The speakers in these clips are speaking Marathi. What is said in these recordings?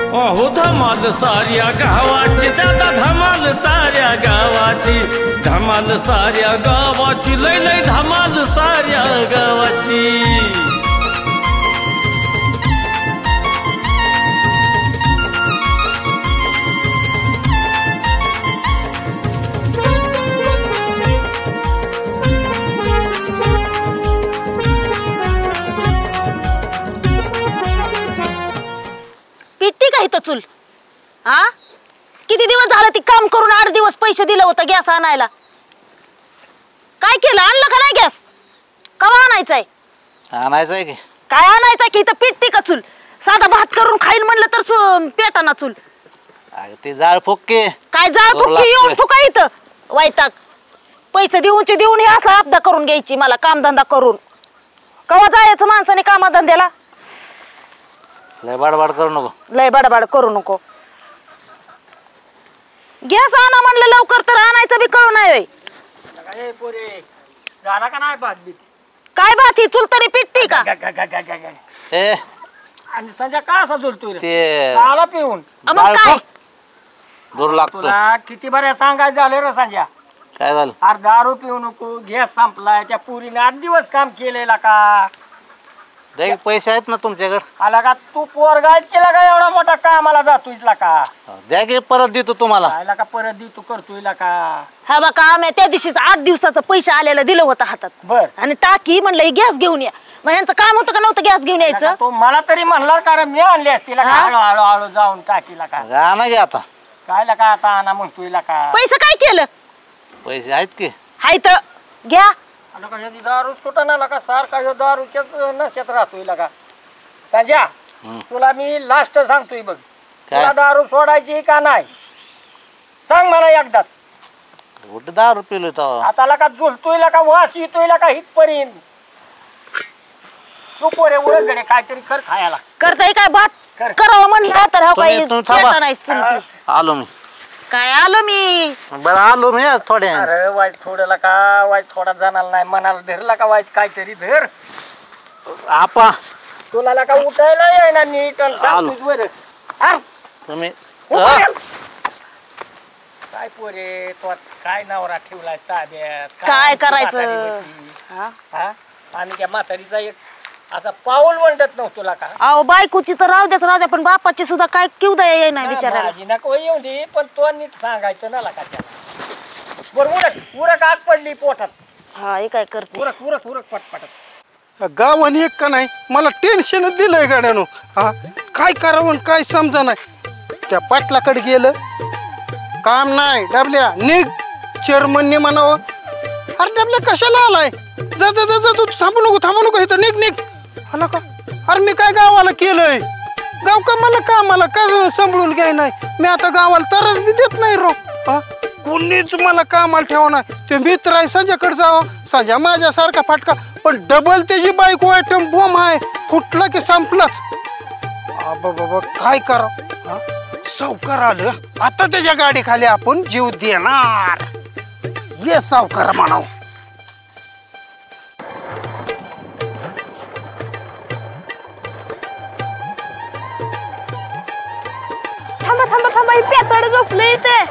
अहो धमाल साऱ्या गावाची दादा धमाल साऱ्या गावाची धमाल साऱ्या गावाची लय लय धमाल साऱ्या गावाची चूल हा किती दिवस झाले ती काम करून 8 दिवस पैसे दिले होते गॅस आणायला काय केलं आणलं का नाही गॅस कवा आणायचाय की काय आणायचं की इथं पेटती का चूल साधा भात करून खाईन म्हणलं तर पेटाना चूल ते जाळ फुक्के काय जाळ फुक्के येऊन फुका इथं वैताग पैसे देऊन हे असला आपदा करून घ्यायची मला कामधंदा करून कवा जायचं माणसाने कामधंद्याला लय बडबड करू नको गॅस आणा म्हणलं लवकर तर आणायचं बी कळू नाही काय बात ही चूल तरी पिटती का आणि संजय का असा झुलतोय ते आला पिऊन काय दूर लागतो किती बऱ्या सांगायचं झालं रे संजय काय झालं अरे दारू पिऊ नको गॅस संपलाय त्या पुरीने 8 दिवस काम केलेला का पैसे आहेत ना तुमच्याकडे आला का तू पोरगायच केला का एवढा मोठा कामाला जातोय का द्या की परत देतो तुम्हाला आला का परत देतो करतोय का हा बघा आम्ही त्या दिवशीच 8 दिवसाचं पैसे आलेलं दिलं होतं हातात बर आणि टाकी म्हणलं गॅस घेऊन या मग यांचं काम होतं का नव्हतं गॅस घेऊन यायचं तो मला तरी म्हणला कारण मी आणली असतील हळू जाऊन टाकीला का आणा की आता काय का आता आणा म्हणतोय का पैसे काय केलं पैसे आहेत की हाय तर घ्या दारू सुटणार का सारखा दारूच्याच नशेत राहतोय का संजय तुला मी लास्ट सांगतोय बघ तुला दारू सोडायची का नाही सांग मला एकदाच कुठं दारू पिलोय तो आता का झुलतोय का वास येतोय का हितपर्यंत तू पोरे उरगडे काहीतरी कर खायला करताय काय बात करावं म्हणलं तर हा काही आलो मी काय आलो मी बरं आलो मी थोड्या अरे वाईट थोड्याला का वाईट थोडा जाणार नाही मनाला धरला का वाईट काहीतरी धर आपा तुला का उठायला येईना नीट बरं तुम्ही काय पोरे तो काय नवरा ठेवलाय ताब्यात काय करायचं आणि त्या म्हातारीचा एक आता पाऊल म्हणत नव्हतं तुला का अहो बायकोची तर राहू द्या पण बापाची सुद्धा काय किव दया नाही बिचारायला माझी नको येऊन दे पण तो नीट सांगायचं ना का त्याला बरं उरक आग पडली पोटात हा हे काय करते उरक पटपटत गावाने एक का नाही मला टेन्शन दिलंय गाड्यानो हा काय करावं काय समजा नाही त्या पाटलाकडे गेलं काम नाही डबल्या निघ चेअरमनने म्हणावं अरे डबल्या कशाला आलाय जा जा जा तू थांबू नको इथं निघ आला का अरे मी काय गावाला केलंय गाव का मला का सांभाळून घ्याय नाही मी आता गावाला तरच बी देत नाही रो हा कोणीच मला कामाला ठेवा नाही ते मित्र आहे संजयकडे जावं संजय माझ्यासारखा फाटका पण डबल त्याची बाईक आयटम बॉम्ब आहे फुटला की संपलाच बाबा काय करा सावकार आलं आता त्याच्या गाडी खाली आपण जीव देणार ये सावकार म्हणाव थांबा ही पेताड झोपलं इथे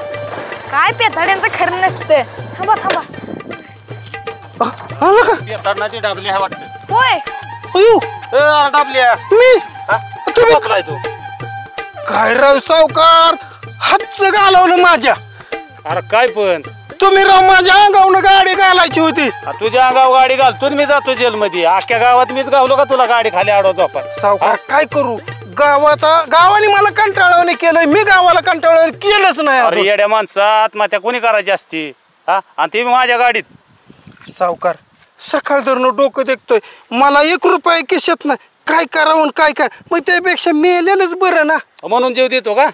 काय पेताड्यांचं खरं नसतं थांबा आला का पेताडनाची डाबली आहे वाटतं होय अयो डाबल्या मी तुम्ही तू काय राव सावकार हातच घालवलं माझ्या अरे काय पण तुम्ही राव माझ्या अंगावनं गाडी घालायची होती तुझ्या अंगावर गाडी घालतो मी जातो जेल मध्ये अख्ख्या गावात मीच गावलो का तुला गाडी खाली अडव झोपा सावकार काय करू गावाने मला कंटाळवणे केलंय मी गावाला कंटाळवणे केलंच नाही अरे येड्या माणसा आत्महत्या कोणी करायची असती हा आणि ते माझ्या गाडीत सावकार सकाळ धरून डोकं देखतोय मला 1 रुपया किशात नाही काय करावं काय मग त्यापेक्षा मेलेलंच बरं ना म्हणून जीव देतो का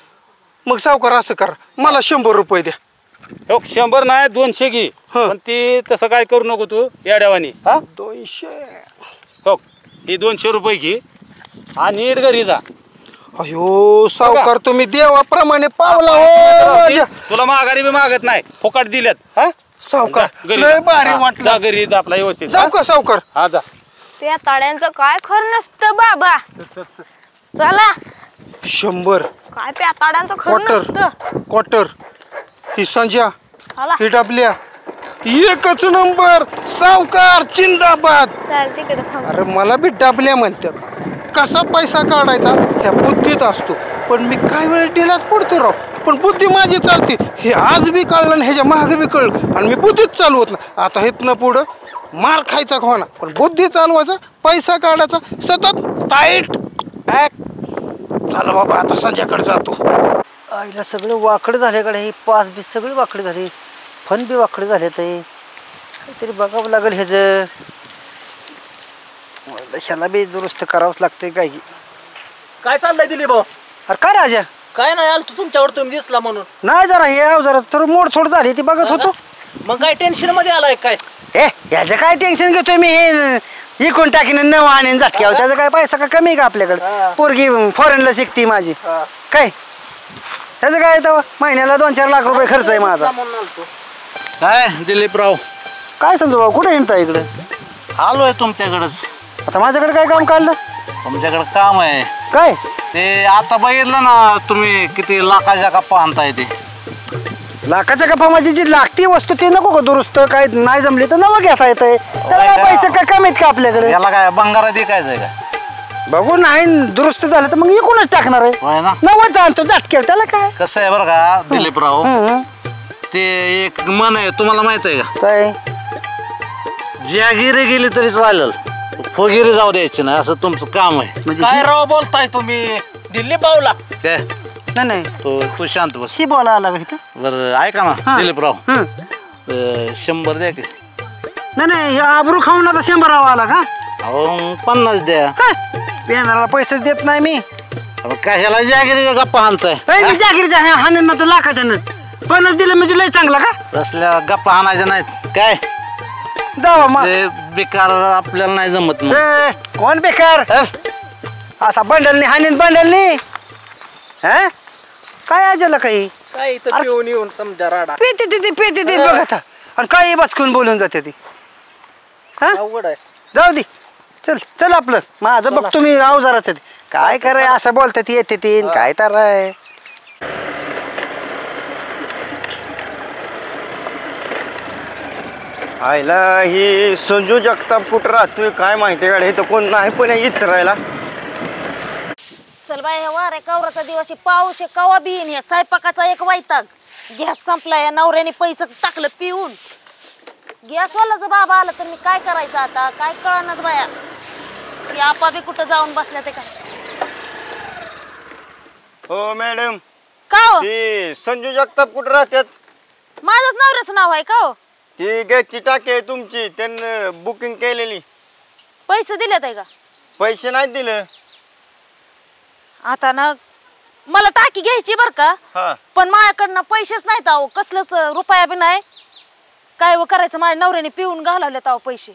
मग सावकार असं करा मला 100 रुपये द्या 100 नाही 200 घे पण ती तसं काय करू नको तू येड्यावानी हा 200 हो ही 200 रुपये घे आणि नीट घरी जा अयो सावकार तुम्ही देवाप्रमाणे पावला हो तुला माघारी बी मागत नाही फुकट दिल्यात हा सावकार लय भारी वाटलं जा घरी जा आपला व्यवस्थित जाऊ का सावकार हा जा पेताड्यांचं काय खरं नसतं बाबा चला 100 काय पेताड्यांचं खरं नसतं. क्वार्टर ही संजय आला ही डबल्या एकच नंबर सावकार जिंदाबाद. चाल तिकडे थांब. अरे मला बी डबल्या म्हणतात. कसा पैसा काढायचा ह्या बुद्धीत असतो, पण मी काय वेळ डिलाच पडतो राव. पण बुद्धी माझी चालते हे आज बी कळलं आणि ह्याच्या मागे बी कळलं आणि मी बुद्धीच चालवत ना. आता हेतनं पुढं मार खायचा होणार पण बुद्धी चालवायचा, पैसा काढायचा, सतत टाईट ॲक. चला बाबा आता संजयकडे जातो. आईला सगळं वाकडं झाल्याकडे हे पास बी सगळे वाकडे झाले, फन बी वाकडे झाले. ते काहीतरी बघावं लागेल ह्याचं. ह्याला बी दुरुस्त करावंच लागतंय. काय चाललंय दिलीप भाऊ? अरे काय राजा? काय नाही आलं तू तुमच्यावर तुम्ही दिसला म्हणून. नाही जरा हे जरा थोडं मोडथोड झाली ती बघत होतो. मग काय टेन्शन मध्ये आलाय काय? ह्याचं काय टेन्शन घेतोय मी. हे इकून टाकीन नवं आणीन झटक्यावर. त्याचा काय पैसा का कमी का आपल्याकडे? पोरगी फॉरेनला शिकती माझी. काय त्याचं काय येतं महिन्याला 2-4 लाख रुपये खर्च आहे माझा. काय दिलीपराव? काय समजू भाऊ कुठे हिंडता इकडे? आलोय तुमच्याकडेच. आता माझ्याकडे काय काम काढलं? तुमच्याकडे काम आहे. काय ते आता बघितलं ना तुम्ही किती लाखाच्या गप्पा आणताय ते. लाखाच्या गप्पा माझी जी लागती वस्तू ती नको का दुरुस्त? काय नाही जमली तर नवं घेता येतंय. त्याला काय पैसे काय कमी आहेत का आपल्याकडे? याला काय बंगारा विकायचंय का? बघू नाही दुरुस्त झालं तर मग इकूनच टाकणार आहे. होय ना. नवं आणतो झटकेल त्याला काय. कसं आहे बरं का दिलीपराव, ते एक मन आहे तुम्हाला माहित आहे का? काय जॅगिरी गेली तरी चालेल, फुगिरी जाऊ द्यायची नाही असं तुमचं काम आहे. म्हणजे काय राव बोलताय तुम्ही दिलीप भाऊला? काय नाही तू शांत बस. ही बोला आला का इथं? बरं ऐका ना दिलीपराव, 100 द्या की. नाही आबरू खाऊन आता 100 आला का? अहो 50 द्या. पेनाला पैसेच देत नाही मी. कशाला जॅगिरी गप्पा आणताय? मी जागीरच्या हाणेन ना तर लाखाच्या 50 दिलं म्हणजे लय चांगला का? तसल्या गप्पा आणायच्या नाहीत. काय जावा मग. बेकार आपल्याला नाही जमत मग. कोण बेकार? असा बंडलनी हाणीन बंडलनी. काय आजला काही काय इथं पिऊन येऊन समजा राडा पेते बघ आता. आणि काही बसकून बोलून जाते ती. अवघड आहे. जाऊ दे चल चल आपलं माझं बघ तुम्ही अवजारात काय कराय असं बोलतात येते ती काय तर आहे. आईला ही संजू जगताप कुठं राहतोय काय माहिती गाडी तर कोण नाही पण इचरायला. चल बाय हे वारे कवराचा दिवस आहे, पाऊस आहे, कवा बी येईन. स्वयंपाकाचा एक वैताग. गॅस संपला या नवऱ्याने पैसे टाकलं पिऊन. गॅसवालाच बाबा आलं तर मी काय करायचं आता? काय कळणार बाया. ती आपा बी कुठं जाऊन बसल्या ते काय. हो मॅडम, का हो? ती संजू जगताप कुठं राहतात? माझंच नवऱ्याचं नाव आहे का हो? ती गॅसची टाकी आहे तुमची, त्यांनी बुकिंग केलेली. पैसे दिलेत आहे का? पैसे नाही दिले. आता ना मला टाकी घ्यायची बर का, हा पण माझ्याकडनं पैसेच नाहीत अहो. कसलंच रुपया बी नाही. काय करायचं, माझ्या नवऱ्याने पिऊन घालवलेत अहो पैसे.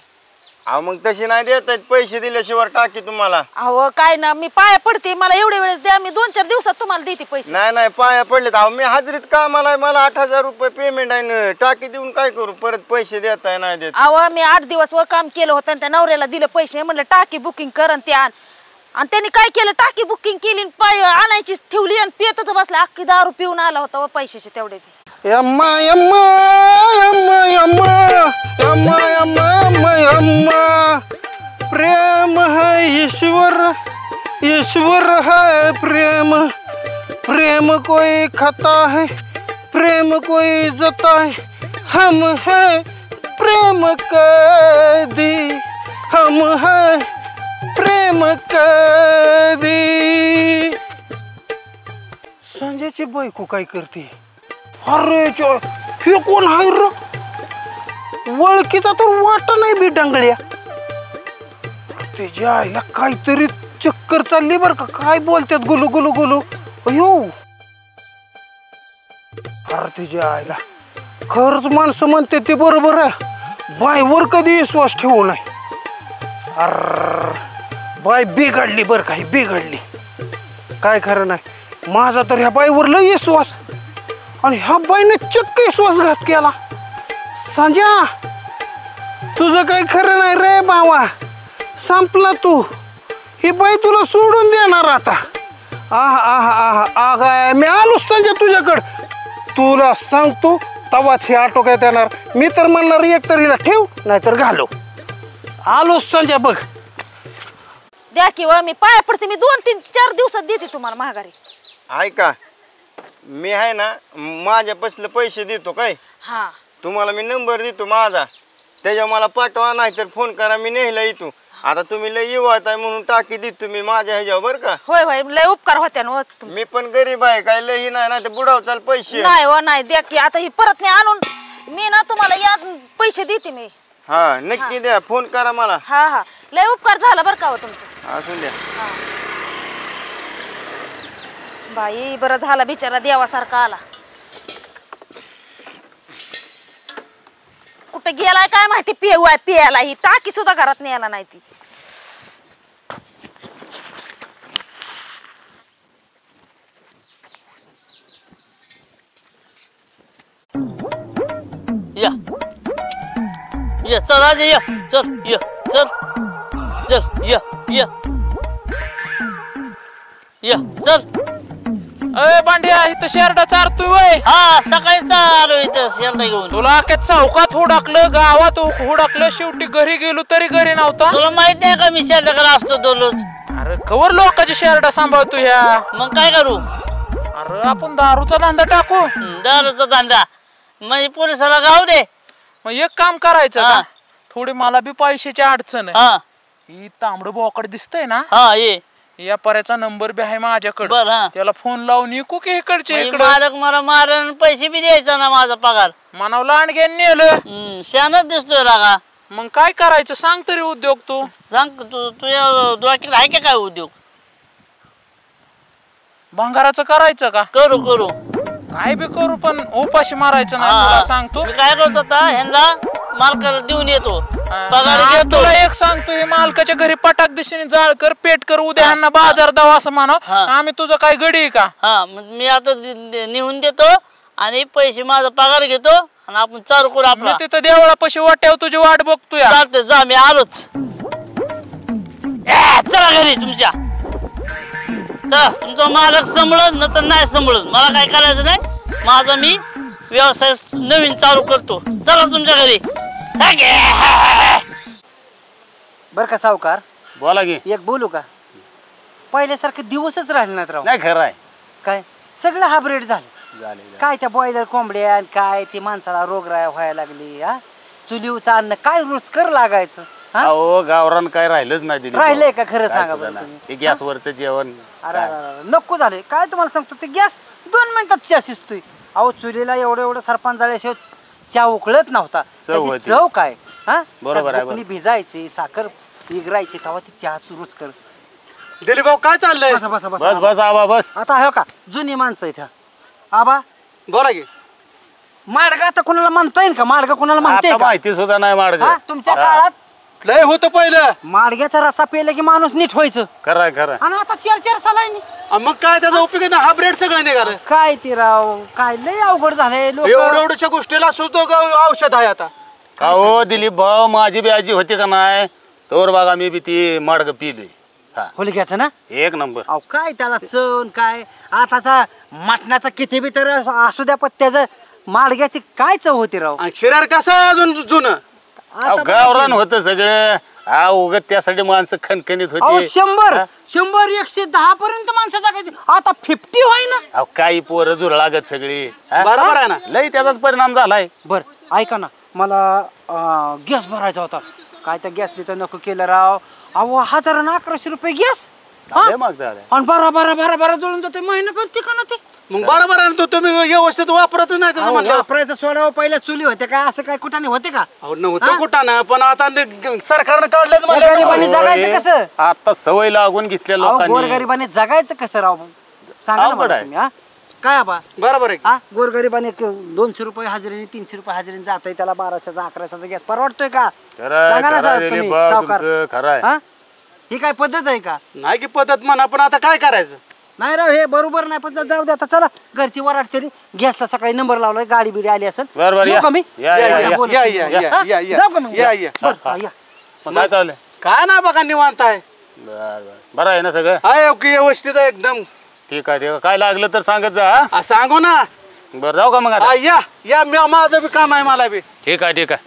अहो मग तशी नाही देत आहेत पैसे दिल्याशिवाय टाकी तुम्हाला. अहो काय ना मी पाया पडते, मला एवढ्या वेळेस द्या, मी 2-4 दिवसात तुम्हाला देते पैसे. नाही पाया पडलेत. अहो मी हाजरीत कामाला आहे, मला 8,000 रुपये पेमेंट आहे ना. टाकी देऊन काय करू, परत पैसे देताय नाही देत. अहो मी 8 दिवस व काम केलं होतं आणि त्या नवऱ्याला दिलं पैसे. म्हणलं टाकी बुकिंग कर आणि ते आण. आणि त्यांनी काय केलं, टाकी बुकिंग केली, पाय आणायची ठेवली आणि पियतच बसला. अख्खी दारू पिऊन आला होता व पैशाचे तेवढे बी. यम्मा यम्मा यम्मा यम्मा यम्मा यम्मा यम्मा प्रेम है ईश्वर, ईश्वर है प्रेम. प्रेम कोई खाता है, प्रेम कोई जता है. हम है प्रेम कैदी, हम है प्रेम कैदी. संजयची बायको काय करते? अरे हे कोण आहे र? वळखीचा तर वाट नाही बी डांगळ्या. त्याच्या आईला काहीतरी चक्कर चालली बर का. काय बोलतात गुलू गुलू गुलू. अयो अरे त्याच्या आईला खरंच माणसं म्हणते ते बरोबर आहे. बायवर कधी विश्वास ठेवू नये. अर बाय बिघडली बर का, बिघडली. काय खरं नाही माझा तर ह्या बाईवर लय विश्वास, आणि ह्या बाईने चक्क विश्वासघात केला. संजय तुझं काही खरं नाही रे बाबा, संपला तू. ही बाई तुला सोडून देणार आता. आहा मी आलो संजय तुझ्याकडं. तुला सांगतो तवाच हे आटोक्यात येणार. मी तर म्हणणार एक तर हिला ठेव नाहीतर घालव. आलो संजय बघ. द्या किंवा मी पाया पडते. मी 2-3-4 दिवसात देते तुम्हाला महागारी. ऐका मी आहे ना माझ्यापासले पैसे देतो काय. हा तुम्हाला मी नंबर देतो माझा, त्याच्यावर मला पाठवा नाही तर फोन करा, मी नेहला येतो. आता तुम्ही लय युवात आहे म्हणून टाकी देतो मी माझ्या ह्याच्यावर बरं का. होय होय लय उपकार होत्या ना मी पण गरीब आहे काय लय नाही ना तर बुडाव चाल पैसे. नाही हो नाही द्या की आता ही परत नाही आणून मी ना तुम्हाला याद पैसे देते मी. हा नक्की द्या, फोन करा मला. हा हा लय उपकार झाला बरं का हो तुमचं. असून द्या. बाई बरं झाला बिचारा देवासारखा आला. कुठे गेलाय काय माहिती. पियाला ही टाकी सुद्धा घरात न्यायला नाही ती. या या चल राजे या चल या चल चल या या या चल. अय बांड्या इथं शेरडा चारतोय वय. हा सकाळीच आलो इथं शेरडा घेऊन. तुला अख्या चौकात हुडाकलं गावात हुडाकलं शेवटी घरी गेलो तरी घरी नव्हता. तुला माहित नाही का मी शेरडाकडे असतो दररोज. अरे कवर लोकांची शेरडा सांभाळतो ह्या. मग काय करू. अरे आपण दारूचा धंदा टाकू. दारूचा धंदा म्हणजे पोलिसाला गाव दे. मग एक काम करायचं का थोडी मला बी पैशाची अडचण आहे. ही तांबड बोकड दिसतंय ना. हा ये या पर्याचा नंबर बी आहे माझ्याकडे. बरं त्याला फोन लावून इकू की इकडचे इकडे. मालक मला मारण पैसे बी द्यायचा ना माझा पगार. मानव लांडग्यान नेलं. शानच दिसतोय रागा. मग काय करायचं सांग तरी उद्योग तू. सांग तू तुझ्या डोक्यात आहे का काय उद्योग. भंगाराचं करायचं का. करू करू काय बी करू पण उपाशी मारायचं नाही. तुला सांगतो काय करतो आता ह्यांना मालकाला देऊन येतो पगार देतो. तुला एक सांगतो हे मालकाच्या घरी पटाक दिशेने जाळ कर पेट कर उद्या ह्यांना बाजार दाव असं म्हणाव. आम्ही तुझं काय गडी का. हा मी आता नेऊन देतो आणि पैसे माझा पगार घेतो आणि आपण चालू करू. आपला तिथं देवळापाशी वाट्यावर तुझी वाट बघतोय. चालते जा मी आलोच. चला घरी तुमच्या. तुमचा मालक सांभाळत न तर नाही सांभाळत मला काय करायचं नाही. माझा मी व्यवसाय नवीन चालू करतो. चला तुमच्या घरी. बर का सावकार. बोला की. एक बोलू का. पहिल्यासारखे दिवसच राहिले नाहीत राव. नाही खरं आहे. काय सगळं हायब्रिड झालं. काय त्या बॉयलर कोंबड्या काय ते माणसाला रोगराय व्हायला लागली. हा चुलीवचं अन्न काय रुचकर लागायचं. अहो गावरान काय राहिलंच नाही. राहिलंय का खरं सांगा बरं तुम्ही. गॅसवरचं जेवण अरे नको झाले. काय तुम्हाला सांगतो ते गॅस 2 मिनिटात चहा शिजतोय. अहो चुलीला एवढं सरपण झाल्याशिवाय चहा उकळत नव्हता. चव काय. हा बरोबर आहे. भिजायची साखर इगरायची तेव्हा ती चहा सुरूच कर. दिलीप भाऊ काय चाललंय. बस बस बस बस आबा बस. आता हो का जुनी माणसं इथं. आबा बोला की. माडगा आता कोणाला म्हणता येईल का. माडगा कोणाला म्हणते माहिती सुद्धा नाही माडग. तुमच्या काळात लय होतं पहिलं. माडग्याचा रस्सा प्यायला की माणूस नीट व्हायचं. खरं खरं. आणि आता 4-4 सालांनी मग काय त्याचा उपयोग आहे ना. हा ब्रेड सगळं निघालं. काय ते राव काय लय अवघड झालंय. लोक एवढ्या गोष्टीला सुद्धा औषध आहे आता. का हो दिलीप भाऊ माझी बी आजी होती का नाही तोवर बघा मी बी ती माडग पिलोय. होलिक्याचं ना एक नंबर. अहो काय त्याला चण काय. आता मटणाचा किती बी तर असू द्या पण त्याचं माडग्याची काय चव होती राव. शरीर कसं आहे अजून जुनं. गावरान होत सगळं. हा उगत त्यासाठी माणसं खणखणीत होती. 100-110 पर्यंत माणसं जगायची. आता 50 होय ना. अहो काही पोरं जुर लागत सगळी. बरोबर आहे ना. लई त्याचाच परिणाम झालाय. बर ऐका ना मला गॅस भरायचा होता. काय त्या गॅसने तर नको केलं राव. अहो 1000-1100 रुपये गॅस. आणि बारा जोडून जातोय महिना पण ते का ना ते. मग बरोबर आहे. तुम्ही व्यवस्थित वापरत नाही. वापरायचं सोडावं. पहिल्या चुली होते काय असं काय कुठाने होते का. नव्हतं कुठाने पण आता सरकारनं काढलं. गोरगरिबाने जगायचं कसं. आता सवय लागून घेतल्या लोकांनी. गोरगरिबाने जगायचं कसं राव सांगा ना मला तुम्ही. काय आबा बरोबर आहे. गोरगरिबाने 200 रुपये हजेरीने 300 रुपये हजेरीने जातोय त्याला 1200-1100 गॅस परवडतोय का. सांगा ना साहेब तुम्ही सावकार. ही काय पद्धत आहे का. नाही की पद्धत म्हणा पण आता काय करायचं. नाही राव हे बरोबर नाही पण जाऊ दे. आता चला घरची वराट केली. गॅसला सकाळी नंबर लावलाय गाडी बिडी आली असेल. काय चाललंय. काय ना बघा निवांत आहे. बरं आहे ना सगळं. आहे व्यवस्थित आहे एकदम. ठीक आहे काय लागलं तर सांगत जा हा? सांगू ना. बरं जाऊ का मग आता? या माझं बी काम आहे मला बी. ठीक आहे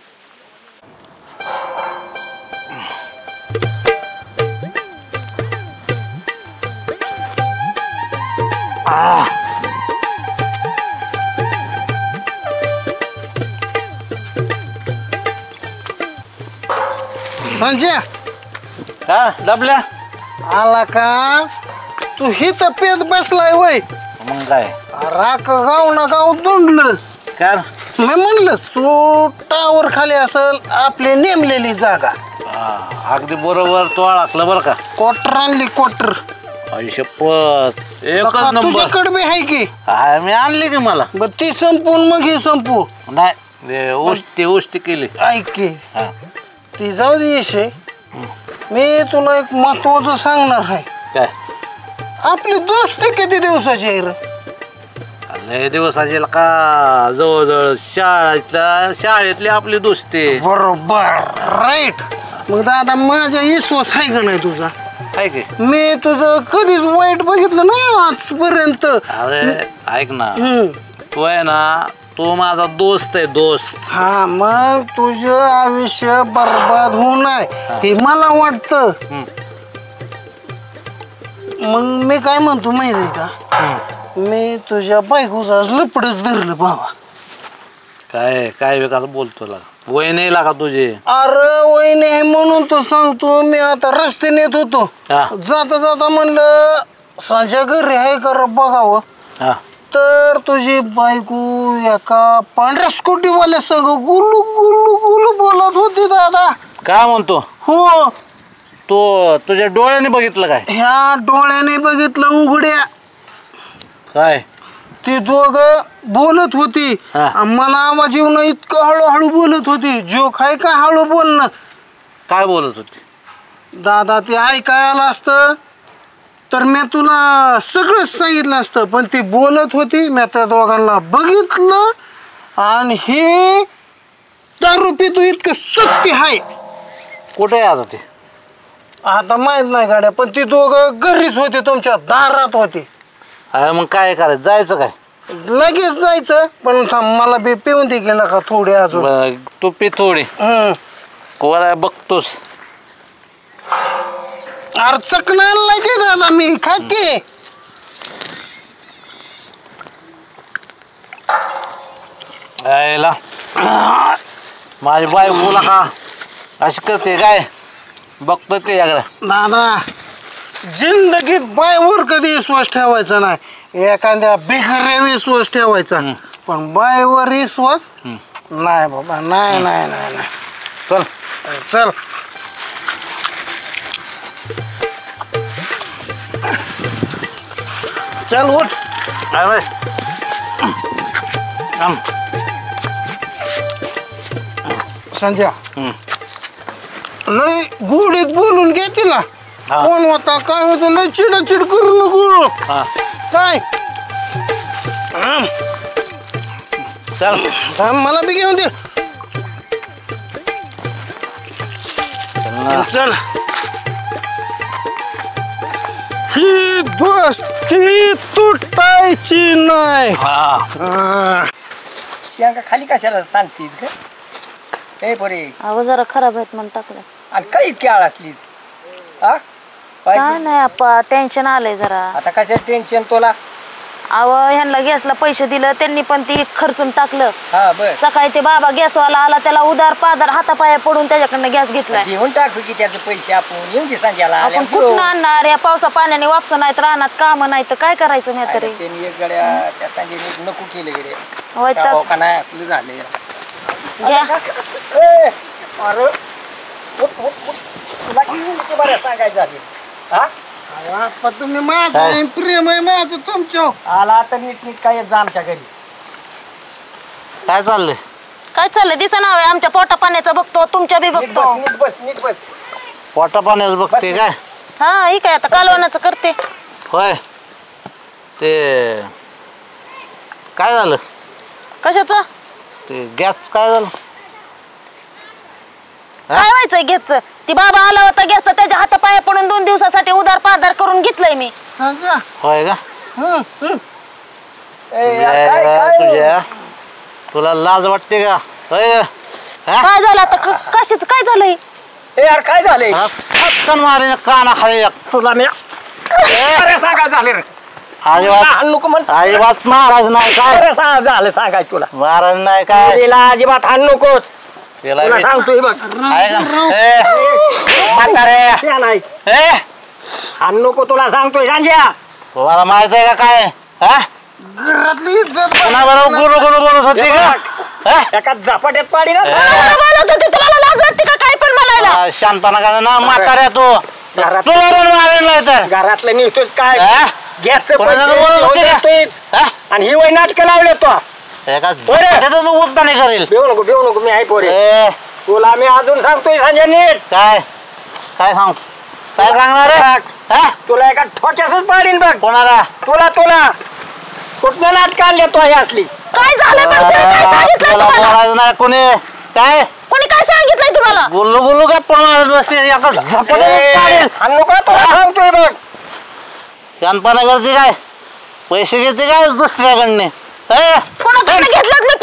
संजय हा डबल्या आला का तू हिथं पेत बसलाय वय. मग काय राख गाव ना गाव दुंडलं काय मी म्हणलं तू टावर खाली असल आपली नेमलेली जागा. अगदी बरोबर तो ओळखलं बरं का. क्वार्टर आणली क्वार्टर. शपथ एकच नंबर. तुझ्याकडे बी आहे की? मी आणली की मला. बर ती संपून मग हे संपू. नाही उष्टी केली. ऐक की ती जाऊ दे विषय. मी तुला एक महत्वाचं सांगणार आहे. काय? आपली दोस्ती किती दिवसाची आहे रे? लय दिवसाची का जवळजवळ शाळेतली आपली दोस्ती. बरोबर राईट. मग दादा माझा विश्वास आहे का नाही तुझा? आहे की मी तुझं कधीच वाईट बघितलं ना आजपर्यंत. अरे ऐक ना तू आहे ना तो माझा दोस्त आहे दोस्त. हा मग तुझं आयुष्य बर्बाद होऊ नये हे मला वाटतं. मग मी काय म्हणतो माहिती का मी तुझ्या बायकोचा लपडच धरलं बाबा. काय विकास बोलतो वय नाही लागा तुझे. अरे वय नाही म्हणून तो सांगतो. मी आता रस्ते नेत होतो जाता जाता म्हणलं संजय घरी आहे का बघावं. तर तुझी बायको एका पांढऱ्या स्कूटीवाल्या संग गुलू गुलू गुलू बोलत होती दादा. काय म्हणतो? हो तो तुझ्या डोळ्याने बघितलं काय? ह्या डोळ्याने बघितलं उघड्या. काय? ती दोघ बोलत होती. मला आवाज येऊन इतकं हळूहळू बोलत होती. जोक आहे का हळू बोलणं? काय बोलत होती? दादा ते ऐकायला असतं तर मी तुला सगळंच सांगितलं असतं. पण ती बोलत होती. मी त्या दोघांना बघितलं आणि हे दारू पितो इतकं सत्य आहे. कुठे आहे आता ते? आता माहित नाही गाड्या. पण ती दोघं घरीच होते तुमच्या दारात होते. मग काय करायचं जायचं काय? लगेच जायचं पण मला बी पिऊन दे गेला का थोडी अजून. तू पी थोडी. कोणा बघतोस चकणार लगेच दादा मी खाते. माझी बायकोला का अशी करते काय बघतो ते याकडे. दादा जिंदगीत बायवर कधी विश्वास ठेवायचा नाही. एखाद्या बेघऱ्या विश्वास ठेवायचा पण बायवर विश्वास नाही बाबा. नाही नाही नाही नाही. चल चल चल उठ. संजय लय गोडीत बोलून घे तिला. कोण होता काय होतं लय चिडचिड करू नको. काय चल मला बी घेऊन दे. चल ही दोस्ती तुटायची नाही. शेंगा खाली कशाला सांगतीस का? हे पोरे अहो जरा खराब आहेत म्हणून टाकलं. आणि काही इतकी आळ असलीस हा? काय नाही आप्पा टेन्शन आलंय जरा. आता कशा टेन्शन तुला? अहो ह्यांना गॅसला पैसे दिलं त्यांनी पण ती खर्चून टाकलं. सकाळी ते बाबा गॅसवाला आला त्याला उदार पादार हातापाया पडून त्याच्याकडनं गॅस घेतलाय. घेऊन टाकू की त्याचे पैसे आपण येऊन की संध्याला. आपण कुठून आणणार? या पावसा पाण्याने वापस नाहीत राहणार काम नाही तर काय करायचं मी तरी. त्यांनी एक गड्या त्या संजयने नको केले गेले का नाही असलं झाले. अरे तुला किती बरं सांगायचं झाले हा? तुम्ही माझं प्रेम आहे माझं तुमच्या. आला तर नीट नीट काय जा आमच्या घरी. काय चाललंय? काय चाललंय दिसा नाव आहे आमच्या पोटा पाण्याचं बघतो तुमच्या बी बघतो. नीट बस नीट बस. पोटा पाण्याचं बघते काय? हा ही काय आता कालवणाचं करते. होय ते काय झालं? कशाचं? ते गॅस काय झालं? काय व्हायचंय गॅसचं? ती बाबा आला होता गॅसचा त्याच्या हातापाया पडून 2 दिवसासाठी उदार पादार करून घेतलंय मी. संजय होय का? तुझ्या तुला लाज वाटते का काय झालं आता कशाच काय झालंय यार काय झालंय मारे काना खाली तुला मी सांगा झाले रे अजिबात महाराज नाही काय झालं सांगाय तुला महाराज नाही काय तिला अजिबात हाण नकोच तुला सांगतोय बघ हाण नको तुला सांगतोय सांज्या तुम्हाला माहित आहे का काय घरातली इज्जत कोणाबरोबर गुरु गुरु बोलत होती का एका झपाट्यात पाडी ना तुम्हाला लाज वाटते का काय पण म्हणायला शांतपणा का ना म्हाताऱ्या तू तुला मारेल तर घरातलं निघतोच काय गॅसचं आणि ही वय नाटक लावले तो उत्ताने करेल भेऊ नको मी आहे पोरे तुला मी अजून सांगतोय सांजा नीट काय काय सांग काय सांगणार तुला एका ठोक्यासच पाडीन बघ कोणाला तुला कुठलं नाटक आणले तो ही असली काय झालं बोलायचं नाही कोणी काय कोणी काय सांगितलंय तुम्हाला गुल्लू गुल्लू काय पळणारच बसते सांगतोय बघ शानपणा करते काय पैसे घेते काय दुसऱ्याकडने कोणाकडे घेतलेत मी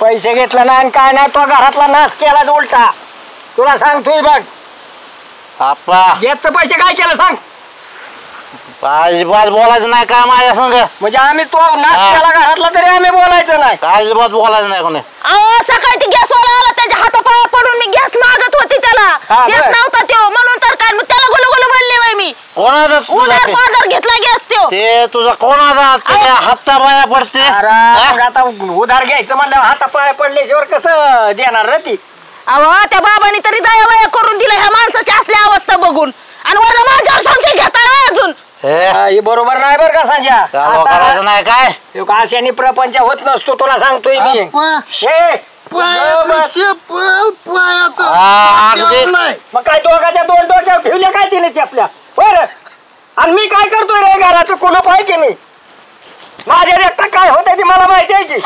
पैसे घेतला नाही आणि काय नाही तो घरातला नाश केला उलटा तुला सांगतोय बघ आपा घेतचं पैसे काय केलं सांग अजिबात बोलायचं नाही काय माझ्या संग म्हणजे आम्ही तो नाश केला घरातला तरी आम्ही बोलायचं नाही अजिबात बोलायचं नाही कोणी सकाळी ती गॅस वाला आला त्याच्या हातापाया पडून मी गॅस मागत होती त्याला येत नव्हता तो म्हणून तर काय त्याला गुलू गुलू बोलले बाई मी कोणाचा बाजार घेतला गॅस तो ते तुझा कोणाचा त्याच्या हातापाया पडते आता उधार घ्यायचं म्हणलं हातापाया पडल्याशिवाय कसं देणार रे ती अहो त्या बाबांनी तरी दयावया करून दिलं ह्या माणसाची असली अवस्था बघून आणि वरला माझ्यावर संशय घेताय अजून हे बरोबर नाही बरं का सांजा करायचं नाही काय अशाने प्रपंच होत नसतो तुला सांगतोय मी मग काय दोघाच्या दोन डोक्यावर ठेवल्या काय तिने आपल्या बरं आणि मी काय करतोय रे घराचं कुलूप आहे की मी माझ्या रेखा काय होत ती मला माहिती आहे की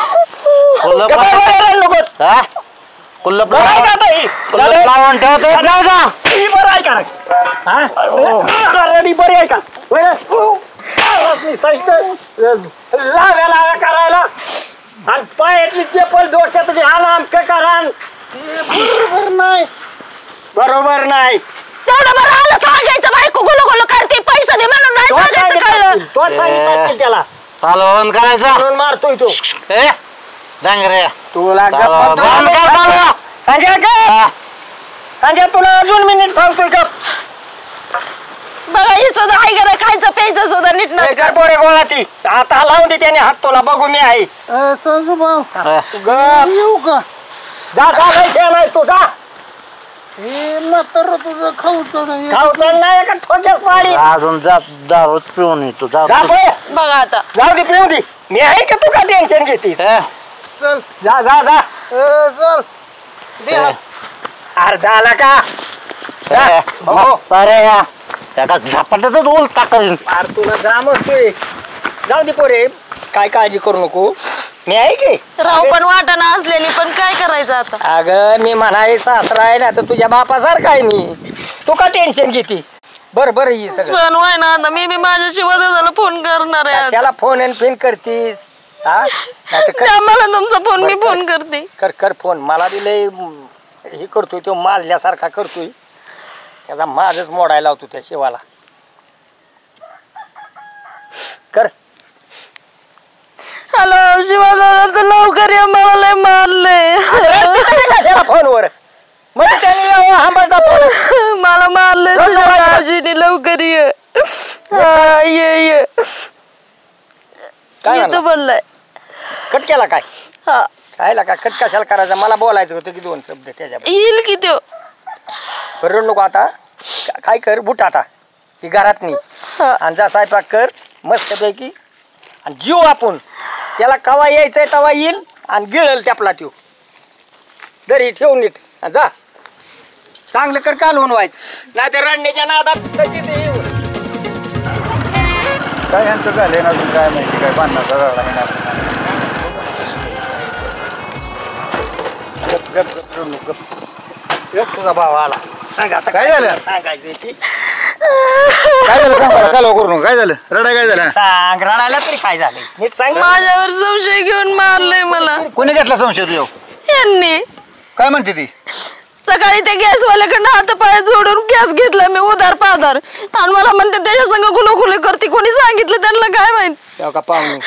कुल्लप लावून ठेवत नाही का बरं आहे का बरी आहे का लाव्या करायला आणि पायातली चेपल डोक्यात घाल आमचं करा बरोबर नाही तेवढं बरं आलं सांगायचं बायको गुलू गुलू करते पैसे दे म्हणून नाही सांगायचं कळलं तो सांगितलं त्याला चालू बंद करायचं मारतोय तो डांगरे तुला संजय तुला अजून मिनिट सांगतोय का बघा हिचं आहे का खायचं प्यायचं सुद्धा नीट नाही पोरे गोळा ती आता लावून दे त्याने हात तुला बघू मी आहे येऊ का नाही तू जा तुझं खाऊचं नाही का ठोक्याच पाडी अजून जात दारू पिऊन येतो बघा आता जाऊ दे पिऊ दे मी आहे का तू का टेन्शन घेते चल जा जा जा चल दे अरे झाला का अरे त्याला झपाट्यातच उलटा करीन अरे तुला जा म्हणतोय जाऊ दे पोरे काय काळजी करू नको मी आहे की राव पण वाटाणा असलेली पण काय करायचं आता अगं मी म्हणाय सासरा आहे ना तर तुझ्या बापासारखा आहे मी तू का टेन्शन घेते बरं बरं ही सण व्हाय ना आता मी माझ्या वडिलांना फोन करणार आहे त्याला फोन आणि पिन करतीस मला तुमचा फोन मी फोन करते कर फोन मला दिलंय हे करतोय तो माजल्यासारखा करतोय त्याचा माझच मोडायला लावतो त्या शिवाला कर हॅलो शिवादादा तर लवकर या मला लय मारलंय फोनवर मला मारलंय तुझ्या दाजीने लवकर ये काय बोललाय कट केला काय काय का कट कशाला करायचं मला बोलायचं होतं की दोन शब्द त्याच्या येईल की तो बरोबर नको आता काय कर बुट आता ही घरात नाही आणि जा स्वयंपाक कर मस्तपैकी आणि जीव आपण त्याला कवा यायचंय तवा येईल आणि गिळल त्यापला त्यो दरी ठेवून नीट जा चांगलं कर कालवून व्हायचं नाही तर रडण्याच्या नादात तशी ते काय यांचं झालंय ना अजून काय माहिती काय बांधण्याचा रडा आहे ना तुझा भाव आला सांग आता काय झालं सांगायचं की काय झालं सांग मला, काय करू नका. काय झालं रडाय, काय झालं? सांग, रडायला तरी काय झालंय नीट सांग. माझ्यावर संशय घेऊन मारलंय मला. कोणी घेतला संशय तुझ्या? यांनी. काय म्हणते ती? सकाळी त्या गॅसवाल्याकडनं हातापाय जोडून गॅस घेतला मी उधार पाधार आणि मला म्हणते त्याच्या संग गुलगुले करते. कोणी सांगितलं त्यांना काय माहित. तेव्हा का पाहुणे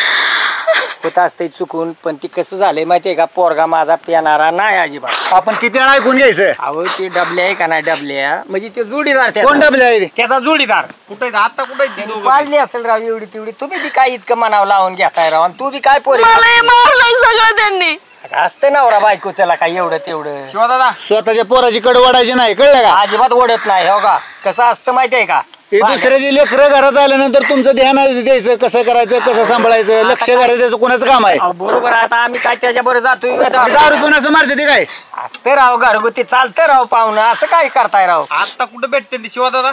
होत असते चुकून, पण ती कसं झालंय माहितीये का, पोरगा माझा पिणारा नाही अजिबात. आपण किती वेळा ऐकून घ्यायचं? अहो ते डबल्या आहे का नाही डबल्या, म्हणजे ते जोडीदार त्याचा. कोण डबले आहे? त्याचा जोडीदार. कुठे आता कुठे पाडली असेल राव एवढी तेवढी. तुम्ही बी काय इतकं मनावर लावून घेताय राव, आणि तू बी काय पोरी मला मारलंय सगळं त्यांनी. असतं नवरा बायकोचं काय एवढं तेवढं. शिवादादा स्वतःच्या पोराची कड वाढायची नाही, कळलं का? अजिबात ओढत नाही. हो का, कसं असतं माहितीये का, हे दुसऱ्याची लेकरं घरात आल्यानंतर तुमचं ध्यान द्यायचं, कसं करायचं, कसं सांभाळायचं, लक्ष करायचं, त्याचं कोणाचं काम आहे? बरोबर. आता आम्ही काय त्याच्या बरोबर जातोय दारू पण असं मारते ते काय? असतं राव घरगुती, चालतं राव पाहुणं, असं काय करताय राव. आता कुठे भेटते शिवादादा?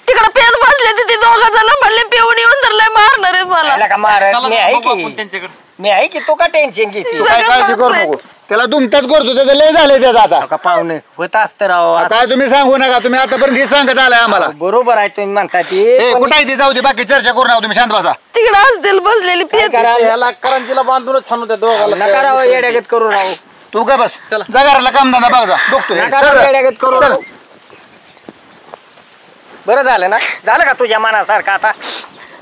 तिकडे पेज बसले ते दोघं जण म्हणले पिऊन येऊन तर लय मारणार आहेत मला. का मार मी आहे की त्यांच्याकडे मी आहे की, तू का टेन्शन घेते. तू काय काळजी करू नको, त्याला दुमताच करतो, त्याचं लय झालंय त्याचं आता. का पाहुणं होत असतं राव. काय तुम्ही सांगू नका, तुम्ही आतापर्यंत हे सांगत आलाय आम्हाला. बरोबर आहे तुम्ही म्हणता ते. कुठं आहे ते? जाऊ दे, बाकी चर्चा करू नका, तुम्ही शांत बसा. तिकडे असतील बसलेली पेज. याला करंजीला बांधूनच छान होत्या दोघाला. नका राव येड्यागत करू राव. तू काय बस, जा घराला कामधंदा बघ जा, बघतो. नका राव येड्यागत करू राव. बरं झालं ना, झालं का तुझ्या मनासारखं?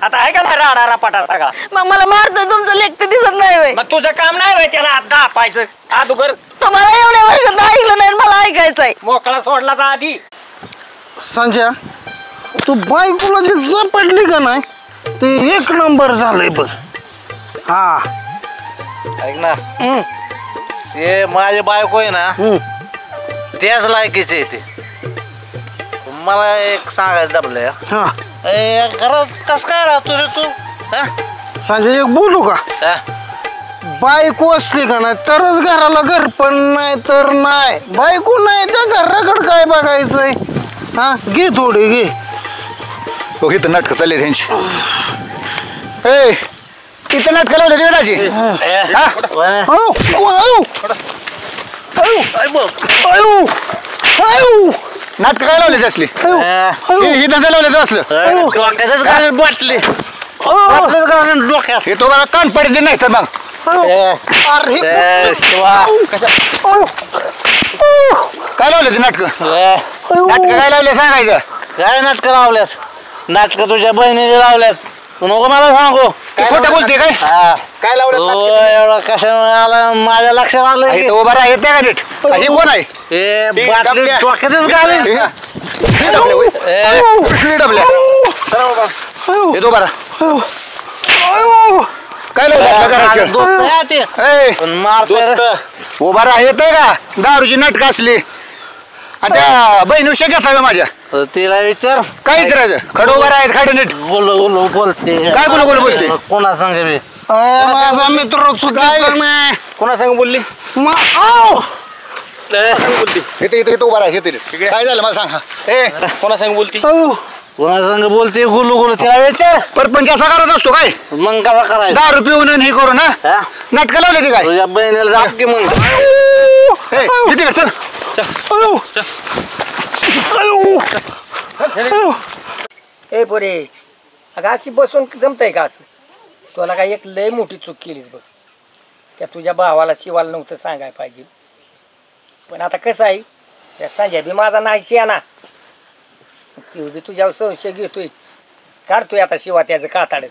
आता आहे का ना राडा रापाटा सगळा. मग मला मारतं तुमचं लेख तर दिसत नाही वय. मग तुझं काम नाही वय त्याला दापायचं अगोदर. तुम्हाला एवढ्या वर्षात ऐकलं नाही, मला ऐकायचंय. मोकळा सोडला तर आधी. संजय, तू बायकोला जी पडली का नाही ते एक नंबर झालंय बघ. हा ऐक ना, ते माझी बायको आहे ना, त्याच लायकीचे येते. मला एक सांगायचं डबलं, घरात कस काय राहतो रे तू? संजय एक बोलू का? बायको असली का नाही तरच घराला घर, पण नाही तर नाही. बायको नाही त्या घराकडे काय बघायचंय? हा घे थोडी घे. हो इथं नाटकं चालले त्यांची. इथं नाटकं लावले देवाची. नाटक काय लावले असले? ही धंदा लावले असलं बाटली डोक्यात. हे तो मला कान पडते नाही तर मग काय लावले ते नाटक? नाटक काय लावले सांगायचं? काय नाटक लावल्यात? नाटक तुझ्या बहिणीने लावल्यात, तू नको मला सांगू. खोटं बोलते काय? काय लावलं एवढा कशा माझ्या लक्षात आलं? उभा राहा, येते का नीट? हे कोण आहे? बाटली डोक्यातच घालेल. डबल्या येतो बरा. काय लावलं? उभा राहा, येतंय का? दारूची नाटक असली आणि त्या बहिणीविषयी घेता का माझ्या? तिला विचार. काय विचारायचं? खडं उभा राहायचं, खाडं नीट बोलते. काय गुलगुल बोलते? कोणा सांग? माझा मित्र चुकायचा नाही. कोणा सांग बोलली? उभा राहा, काय झालं मला सांगा. कोणा सांग बोलती? कोणा संग बोलते? गुलू गुलू तिला विचार. परपंच असा करत असतो काय? मग कसा करायचं? दारू पिऊन हे करू ना नाटक लावले ते काय? तुझ्या बहिणीला जाप की मग. ए पोरे, अगं अशी बसून जमतंय का असं? तुला काय एक लय मोठी चूक केलीस बघ. त्या तुझ्या भावाला शिवाला नव्हतं सांगायला पाहिजे. पण आता कसं आहे, त्या संजय बी माझा नाहीशी आहे ना, तू बी तुझ्यावर संशय घेतोय, काढतोय आता शिवा त्याचं काताड.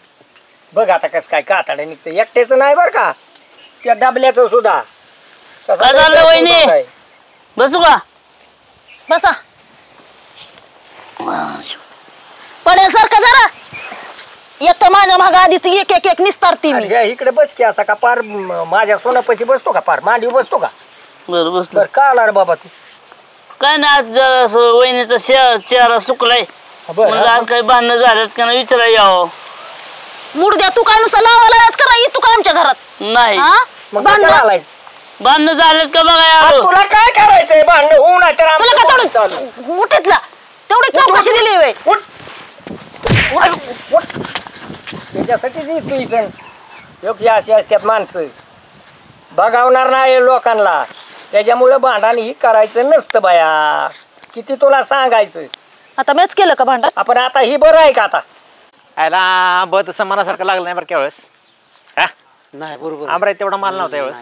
बघ आता कसं काय काताड निघतं. एकट्याचं नाही बरं का, त्या डबल्याचं सुद्धा. काय झालं वहिनी? बसू का? बसा. पडेल सारखं जरा. एक तर माझ्या मागं आधीच एक एक एक निस्तारती मी. इकडे बस की, असा का पार माझ्या सोनापाशी बसतो का? पार मांडीव बसतो का? बरं बसलं. का आला रे बाबा तू? काय नाही, आज जरा वहिनीचा चेहरा सुकलाय, म्हणजे आज काही भांडणं झाल्यात का नाही विचारायला यावं. मूड द्या. तू काय नुसतं लावायलाच करा. तू काय आमच्या घरात नाही भांडणं झालेत का बघा यावं. तुला काय करायचंय? भांडणं होऊ नाही तर तुला का तेवढं उठतला तेवढी चौकशी दिली होय. त्याच्यासाठी तू इथं योग्य अशी असतात माणसं, बघावणार नाही लोकांना. त्याच्यामुळं भांडण ही करायचं नसतं बाया. किती तुला सांगायचं? आता मीच केलं का भांडण? आपण आता ही बरं आहे का आता? आयला ब तसं मनासारखं लागलं नाही बरं त्यावेळेस. हा नाही बरोबर आमराय तेवढा माल नव्हता यावेळेस.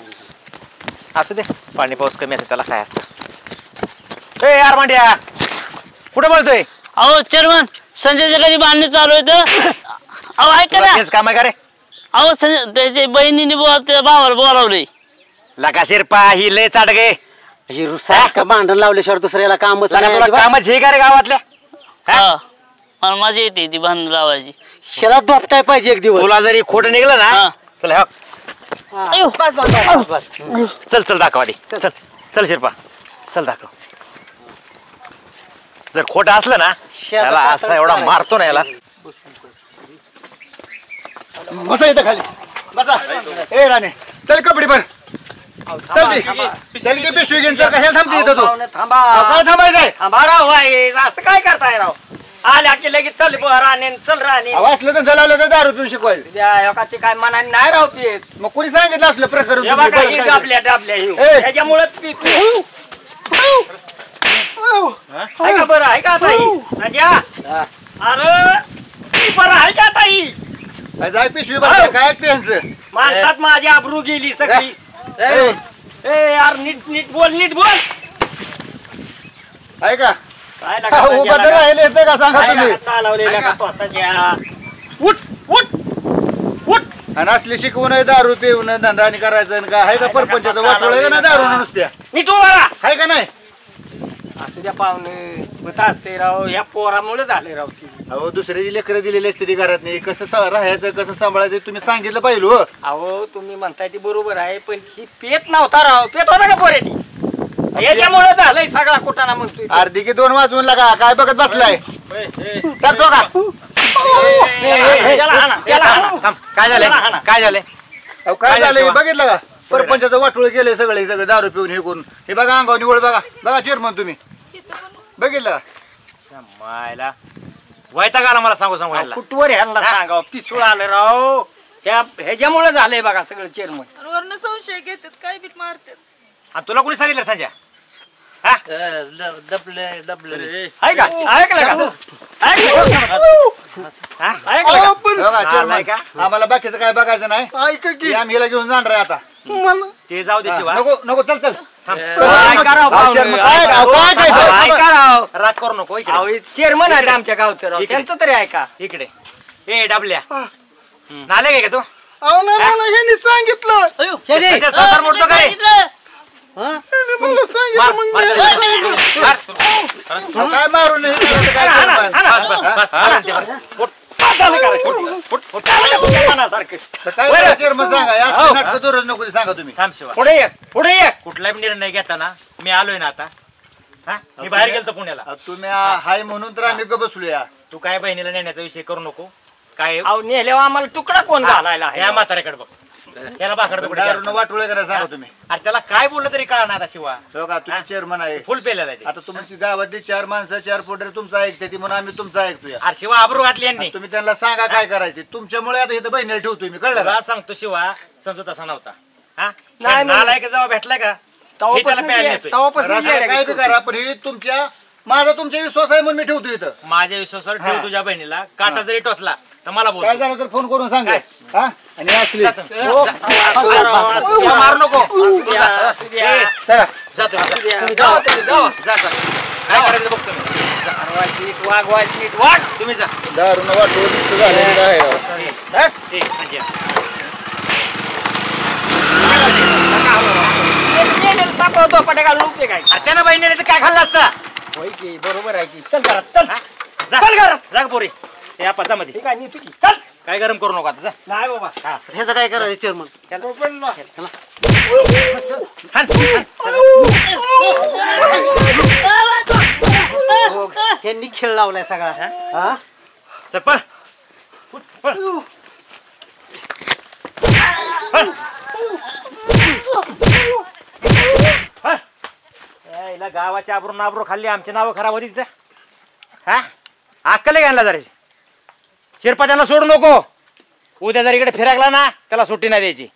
असू दे पाणी पाऊस कमी असते त्याला काय असतं. ए यार मांड्या कुठे बोलतोय? अहो चेअरमन संजयच्या घरी बांधणी चालू आहे तर. अहो ऐका ना तेच काम आहे का रे? अहो संजय त्याच्या बहिणीने त्या भावाला बोलावलंय. लका शिरपा ही लय चाट गे ही रुसा भांडण लावल्याशिवाय दुसऱ्याला कामच तुला नाही. कामच हे का रे गावातल्या? हा मला मजा येते ती बांधणी लावायची. शेला दोपटाय पाहिजे एक दिवस. तुला जरी खोटं निघलं ना तुला बस चल चल दाखव आधी. चल चल शिरपा चल दाखव. जर खोटं असलं ना त्याला असा एवढा मारतो ना याला. बसा इथं खाली बसा. ए राणे चल कपडे भर. चल ती पिशवी घेऊन चल. कशाला थांबते इथं तू? थांबा काय थांबायचंय? थांबा राव बाई, असं काय करताय राव? आल्या की लगेच चल राणे चल राणे. असलं तर लावलं तर दारू पिऊन शिकवायचं. ते काय मनाने नाही राव पित. मग कोणी सांगितलं असलं प्रकरण? डाबल्या ह्याच्यामुळे पितो. ऐका बरं ऐका ताई. अरे बरं आहे का ताई? जाय पिशवी भर. काय त्यांचं माणसात माझी आबरू गेली सगळी. ए यार नीट नीट बोल नीट बोल. ऐका काय उभं तर राहिले येते का सांगा तुम्ही? चालवलेला का पासाच्या? उठ उठ उठ. आणि असली शिकवून दारू पिऊन धंदा आणि करायचं का? आहे का परपंचाचं वाटोळ आहे ना दारू नुसत्या? नीट उभा राहा. आहे का नाही? असू द्या पाहुणे होत असते राव. या पोरामुळे झाले राव. ती अहो दुसऱ्याची लेकरं दिलेली असते ती घरात नाही. कसं राहायचं कसं सांभाळायचं तुम्ही सांगितलं पाहिजे हो. अहो तुम्ही म्हणताय ती बरोबर आहे पण ही पेत नव्हता राव. पेत होता का पोरे ती? याच्यामुळे झालंय सगळा कुटाणा म्हणतोय. अर्धी की 2 वाजवून लागा काय बघत बसलाय? टाकतो का? काय झालंय? काय झालंय? काय झालंय बघितलं का? परपंचाचं वाटोळ गेले सगळे दारू पिऊन हे करून. हे बघा अंगावर निवड बघा. बघा चेअरमन तुम्ही बघितलं का? मायला वैताग आला मला सांगू सांगू. कुठवर ह्यांना सांगावं पिसूळ आलं राव. ह्याच्यामुळे झालंय बघा सगळं चेअरमन. वरनं संशय घेतात काय बीट मारतात. आणि तुला कोणी सांगितलं संजय? ऐकलं का? आम्हाला बाकीचं काय बघायचं नाही. ऐका की आम्ही हिला घेऊन जाणार आहे आता. ते जाऊ दे शिवा. नको नको चल चल. राग करू नको. चेअरमन आहे आमच्या गावचं राव. त्यांचं तरी ऐका. इकडे ए डाबल्या नाले काय का तू? अहो नाही मला ह्यांनी सांगितलं. संसार मोडतो काय? मला सांगितलं मग काय मारू नाही सांगा दररोज नको सांगा तुम्ही. पुढे पुढे कुठलाही निर्णय घेताना मी आलोय ना आता. मी बाहेर गेलतो पुण्याला. तुम्ही हाय म्हणून तर आम्ही बसलोया. तू काय बहिणीला नेण्याचा विषय करू नको. काय नेल्यावर आम्हाला तुकडा कोण घालायला? या म्हाताऱ्याकडे बघ. याला बाकर वाटोळे करा सांगा तुम्ही. अरे त्याला काय बोललं तरी कळणार आता शिवा. तुम्ही चेअरमन आहे फुल पेलेला आहे. आता तुमची गावातली 4 माणसं 4 पोटर तुमचं ऐकते ती म्हणून आम्ही तुमचं ऐकतोय. अरे शिवा आबरू घातली यांनी. तुम्ही त्यांना सांगा काय करायचे. तुमच्यामुळे आता इथं बहिणीला ठेवतोय मी. कळलं का? सांगतो शिवा संजू तसा नव्हता. हा नालाय का जेव्हा भेटलाय का काय बी करा पण ही तुमच्या माझा तुमच्या विश्वास आहे म्हणून मी ठेवतो इथं. माझ्या विश्वासावर ठेव तुझ्या बहिणीला. काटा जरी टोचला तर मला बोल. काय झालं तर फोन करून सांग. आणि असली मारू नको. चला काय करायचं बघतो मी. वाघ तुम्ही जा. दारू न वाटो त्यानं बहिणीला काय खाल्लं असतं. बरोबर आहे की. चल घरात चल. चल घरात जा पोरी. या पाचामध्ये काय नाही चुकी. चल काय गरम करू नको आता. जा नाही बाबा. ह्याचं काय करायचं चेअरमन? ह्यांनी खेळ लावलाय सगळा. चल पळ. गावाच्या आबरून आबरू खाल्ली. आमची नावं खराब होती तिथं. हा अक्कल घालला जरा. शिरपा त्यांना सोडू नको. उद्या जर इकडे फिराकला ना त्याला सुट्टी नाही द्यायची.